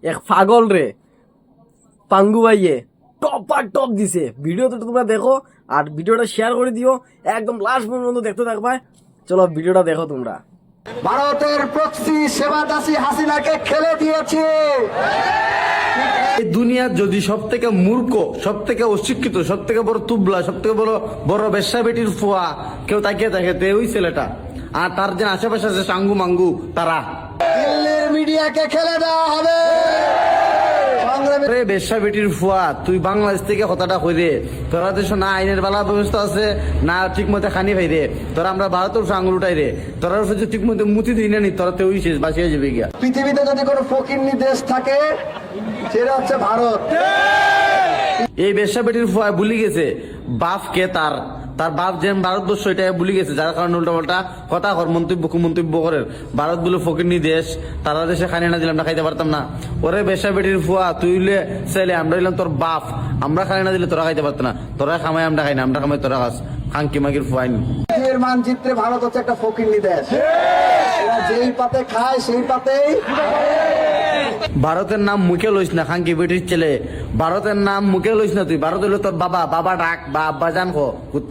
এক পাগল রে পাঙ্গু ভাইয়ে টপ আর টপ দিছে। ভিডিওটা তোমরা দেখো আর ভিডিওটা শেয়ার করে দিও, একদম লাস্ট পর্যন্ত দেখতে থাকবা। চলো ভিডিওটা দেখো তোমরা। ভারতের প্রক্সি সেবা দাসী হাসিনাকে খেলে দিয়েছে। এই দুনিয়ার যদি সব থেকে মূর্খ, সব থেকে অশিক্ষিত, সব থেকে বড় তুবলা, সব থেকে বড় বড় বেশ্যা বেটির ফুয়া কেউ তাকিয়ে থাকে তে ওই ছেলেটা। আর তার যে আশেপাশে আছে সাঙ্গু মাঙ্গু তারা। দিল্লির মিডিয়াকে খেলে দেওয়া হবে। রে বেশ্যা বেটির ফুয়া, তুই বাংলাদেশ থেকে কথাটা কই রে। তোরা দেশ না আইনের বালা ব্যবস্থা আছে, না ঠিক মতো খানি ভাই রে। তোরা আমরা ভারতের আঙুল উঠাই রে। তোরা যদি ঠিক মতো মুতি দিই না নি, তোরা তো ওই শেষ বাঁচিয়ে যাবে গিয়া। পৃথিবীতে যদি কোনো ফকিন্নি দেশ থাকে সেটা হচ্ছে ভারত। এই বেশ্যা বেটির ফুয়া ভুলি গেছে বাপ কে, তার তার বাপ যেন ভারতবর্ষ এটা ভুলি গেছে, যার কারণে উল্টা পাল্টা কথা মন্তব্য করেন। ভারত বলে ফকিরনি দেশ, তারা দেশে খানি না দিলে আমরা খাইতে পারতাম না। ওরে বেশ্যা বেটির ফুয়া, তুই ছেলে, আমরা দিলাম তোর বাপ, আমরা খানি না দিলে তোরা খাইতে পারত না। তোরা খামাই আমরা খাই না, আমরা খামাই তোরা খাস। খাঙ্কি মাগির ফুয়াইন এর মানচিত্রে ভারত হচ্ছে একটা ফকিন্নি দেশ। এরা যেই পাতে খায় সেই পাতেই। ভারতের নাম মুখে লইস না খাঙ্কি বেটির ছেলে, ভারতের নাম মুখে লইস না তুই। ভারত হইলো তোর বাবা, বাবা ডাক বা আব্বা জান কুত্তা।